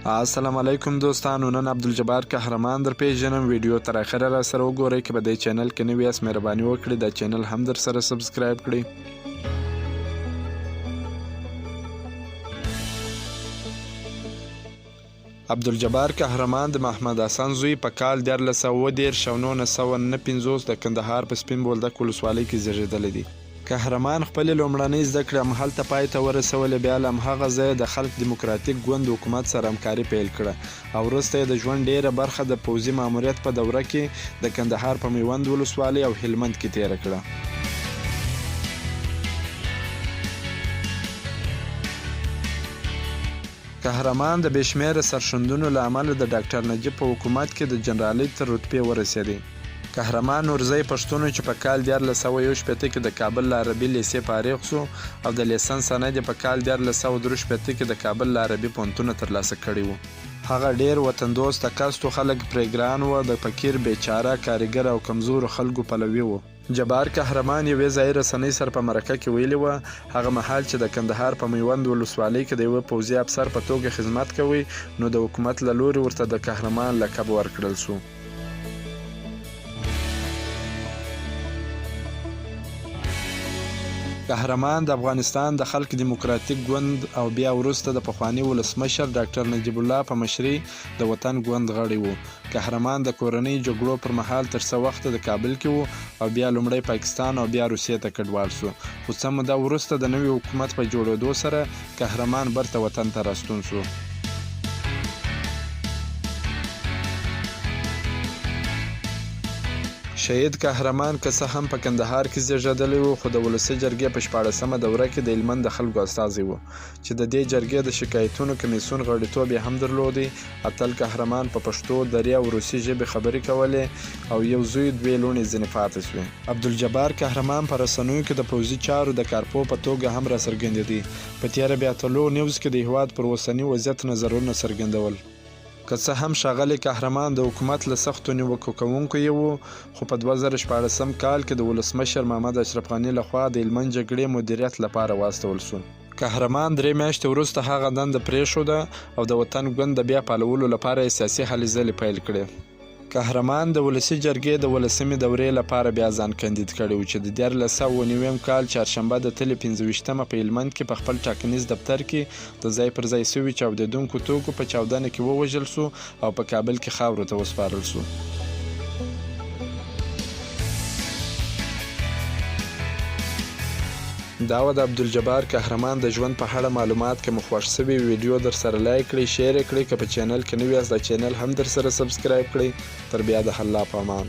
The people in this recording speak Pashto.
السلام علیکم دوستانو، نن عبدالجبار قهرمان در پیژنم. ویډیو تر اخره را سره وګورئ. که په دې چینل کې نوي یاست مهرباني وکړئ دا چینل هم در سره سبسکرایب کړئ. عبدالجبار قهرمان د محمد حسن زوی په کال 1919 د کندهار په سپین بولدک ولسوالۍ کې زیږېدلی دی. قهرمان خپلې لومړنۍ زده کړې همهلته پای ته ورسولې، بیا له همهغه ځایه د خلق دیموکراتیک ګوند حکومت سره همکاري پیل کړه او وروسته یې د ژوند ډیره برخه د پوځي ماموریت په دوره کې د کندهار په میوند ولسوالۍ او هلمند کې تیره کړه. قهرمان د بېشمېره سرښندنو له امله د ډاکټر نجیب په حکومت کې د جنرالۍ تر رتبې ورسېدی. قهرمان نورزی پښتون چې په کال 1961 کې د کابل له عربي لیسې فارغ شو او د لیسنس سند یې په کال 1963 کې د کابل له عربي پوهنتونه ترلاسه کړی و. هغه ډیر وطن دوسته کس و، خلک پرې ګران و، د فقیر بیچاره کارګر او کمزورو خلکو پلوي و. جبار قهرمان یوې ځایي رسنۍ سره په مرکه کې ویلي وه هغه مهال چې د کندهار په میوند ولسوالۍ کې د یوه پوځي افسر په توګه خدمت کوي نو د حکومت له لوري ورته د قهرمان لقب ورکړل شو. قهرمان د افغانستان د خلق دیموکراتیک ګوند او بیا وروسته د پخواني ولسمشر ډاکټر نجیب الله په مشرۍ د وطن ګوند غړی و. قهرمان د کورنۍ جګړو پر مهال تر څه وخته د کابل کې و او بیا لومړی پاکستان او بیا روسیې ته کډوال شو، خو څه موده وروسته د نوي حکومت په جوړېدو سره قهرمان برته وطن ته راستون شو. شهید قهرمان که څه هم په کندهار کې زیږېدلی و خو د ولسي جرګې په 14مه دوره کې د هلمند د خلکو استازی و چې د دې جرګې د شکایتونو کمیسیون غړیتوب یې هم درلودی. اتل قهرمان په پښتو، دري او روسي ژبې خبرې کولې او یو زوی 2 لوڼې ځینې پاتې شوې. عبدالجبار قهرمان په رسنیو کې د پوځي چارو د کارپو په توګه هم راڅرګندېدی. په تیره بیا ټولو نیوز کې د هېواد پر اوسني وضعیت نظرونه څرګندول. که څه هم ښاغلی قهرمان د حکومت له سختو نیوکو کوونکو یې و خو په 2014 کال کې د ولسمشر محمد اشرف غني لخوا د هلمند جګړې مدیریت لپاره واستول شو. قهرمان 3 میاشتې وروسته هغه دنده پرېښوده او د وطن ګوند د بیا پالولو لپاره یې سیاسي هلې ځلې پیل کړې. قهرمان د ولسي جرګې د 18مې دورې لپاره بیا ځان کاندید کړی و چې د 1990 کال چهارشنبه د تلې 25مه په هلمند کې په خپل ټاکنیز دفتر کې د ځای پر ځای سوي چاودېدونکو توکو په چاودنه کې ووژل شو او په کابل کې خاورو ته وسپارل شو. دا و د عبدالجبار قهرمان د ژوند په اړه معلومات. که مو خوښ شوي ویډیو در سره لایک کړئ، شیر یې کړئ. که په چینل کې نوي یاست دا چینل هم در سره سبسکرایب کړئ. تر بیا د الله په امان.